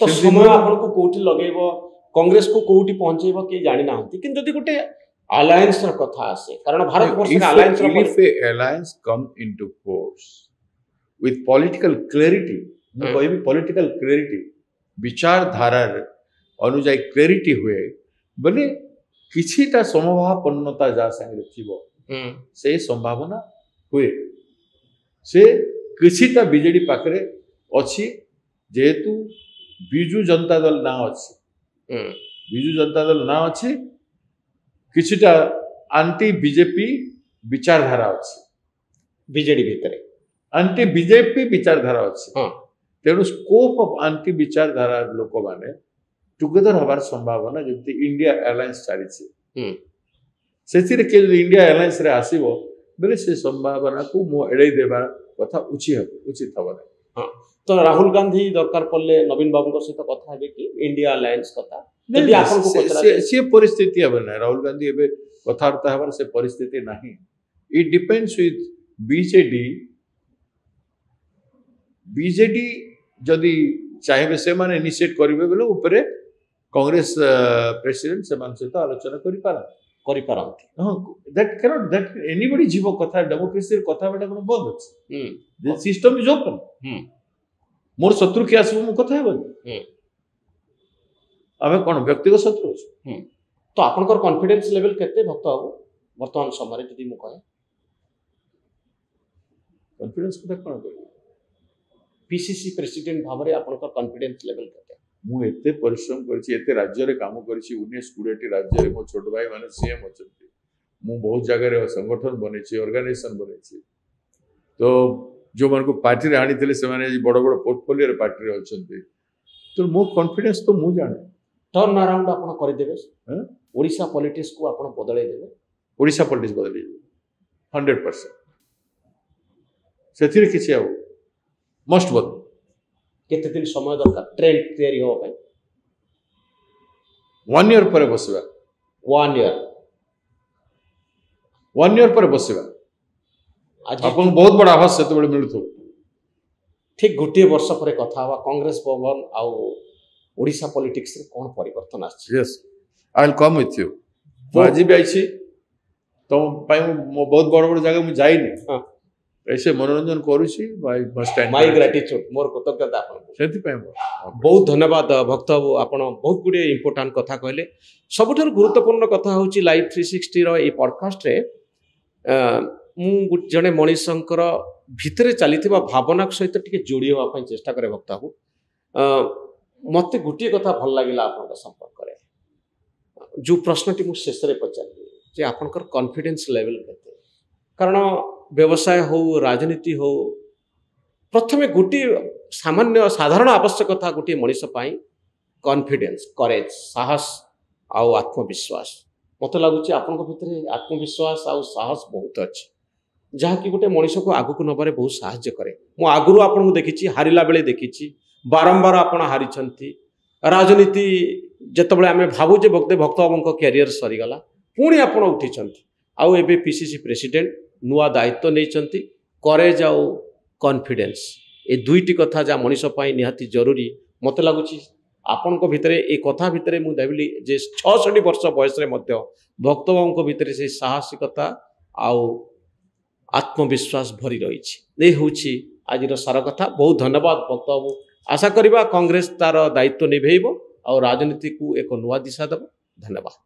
तो समय आपन को कोठी लगेबो कांग्रेस को कोठी पहुंचेबो के जानि नाहंती किंतु जदि गुटे अलायंस र कथा आसे कारण भारत वर्ष रे अलायंस र if a alliance come into force with political clarity मैं कहबी political clarity विचारधारा अनुଯାयी क्लैरिटी हुए बोले किछिटा समभावपन्नता जा संगे थिबो से संभावना हुए से किछिटा बीजेडी पाखरे अछि जेतु बिजू जनता दल ना अछि बिजू जनता दल ना अछि किछिटा आंटी बीजेपी विचारधारा अछि बीजेडी भितरे आंटी बीजेपी विचारधारा अछि तेणु स्कोप ऑफ आंटी विचारधारा लोक माने टुगेदर हबार संभावना जति इंडिया अलायंस चारि छै सेतिर के इंडिया अलायंस रे आसीबो बेले से संभावना को मो एडै देबा कथा उचित हबा हां तो राहुल गांधी दरकार पड़ले नवीन बाबू को सहित कथा हेबे कि इंडिया अलायंस कथा यदि आपन को पचरा से परिस्थिति हबे ना राहुल गांधी एबे कथार्थ हबार से परिस्थिति नाही इट डिपेंड्स विथ बीजेडी जदि चाहे से माने इनिशिएट करिवे बेले ऊपर कांग्रेस प्रेसिडेंट से मान सहित आलोचना करि पारंती दैट कैनॉट दैट एनीबॉडी जीवो कथा डेमोक्रेसी कथा बेटा कोन बंद अछि द सिस्टम इज ओपन मोर शत्रु के आसबो मु कथा हेबन आबे कोन व्यक्तिगत शत्रु अछि तो आपनकर कॉन्फिडेंस लेवल केते भक्त हो वर्तमान समय रे जदि मु कहे कॉन्फिडेंस कथा कोन कहबो पीसीसी प्रेसिडेंट भाबरे आपनकर कॉन्फिडेंस लेवल केते मु एते परिश्रम करछि एते राज्य रे काम करछि 19-20 राज्य रे मो छोट भाई माने सीएम अछंती मु बहुत जगह रे संगठन बनेछि ऑर्गेनाइजेशन बनेछि तो जो मन को पार्टी रे आनी थिले से माने बड़ बड़ पोर्टफोलियो रे पार्टी रे अछंती तो मो कॉन्फिडेंस तो मु जाने टर्न अराउंड आपन करि देबे ओडिसा पॉलिटिक्स को आपन बदलै देबे ओडिसा पॉलिटिक्स बदलै देबे 100% सेथिरे किछि आउ मस्ट बद केते दिन समय दरकार ट्रेंड तयारी हो भाई 1 ईयर पर बसबा 1 ईयर पर बसबा आज अपन बहुत बड़ा आवाज से तो बड़े मिलथो ठीक गोटे वर्ष पर कथा हवा कांग्रेस भवन आ ओडिसा पॉलिटिक्स रे कोन परिवर्तन आछि yes I will come with you आज भी आइछि तो बहुत बड़ बड़ जगह मु जाइनी हां ऐसे मनोरंजन करूछी माय ग्रेटिट्यूड मोर कृतज्ञता आपन सेति पे बहुत धन्यवाद भक्त बाबू आपन बहुत गुडे इंपोर्टेंट कथा कहले सबठर गुरुत्वपूर्ण कथा होची लाइव 360 रो ए पॉडकास्ट रे मु जने मनीषंकर भितरे चलीथिबा भावना सहित टिके जोड़ी होवा पई चेष्टा करे भक्त बाबू मते गुटिए कथा भल लागिला आपन संपर्क करे जो प्रश्नटी मु शेष रे पचाली जे आपनकर कॉन्फिडेंस लेवल केते कारण व्यवसाय हो राजनीति हो प्रथमे गोटे सामान्य साधारण आवश्यकता गोटे मनीष पाई कॉन्फिडेंस करेज साहस आउ आत्मविश्वास मत लगुच आपन भितर आत्मविश्वास आउ साहस बहुत अच्छी जहाँ कि गोटे मनीष को आगु को नबारे बहुत साहाय्य करे मु आगु आपन को देखी हारिला बेले देखी बारंबार आपन हारी राजनीति जितेबाला आम भावु जे भक्त बाबू कैरियर सरीगला पुणी आपन उठी आउ एबे पीसीसी प्रेसिडेंट नुआ दायित्व नहीं करेज आउ कॉन्फिडेंस ए दुईटी कथा जहाँ मनीष पाई निहाती जरूरी मत लगुच आपण भितर ए कथा भितर मुझे भाविली जे 66 वर्ष बयस भक्त बाबू भितर से साहसिकता आउ आत्मविश्वास भरी रही हूँ आज सारा कथा बहुत धन्यवाद भक्त बाबू आशा करवा कांग्रेस तार दायित्व निभेब और राजनीति को एक नुआ दिशा देव धन्यवाद।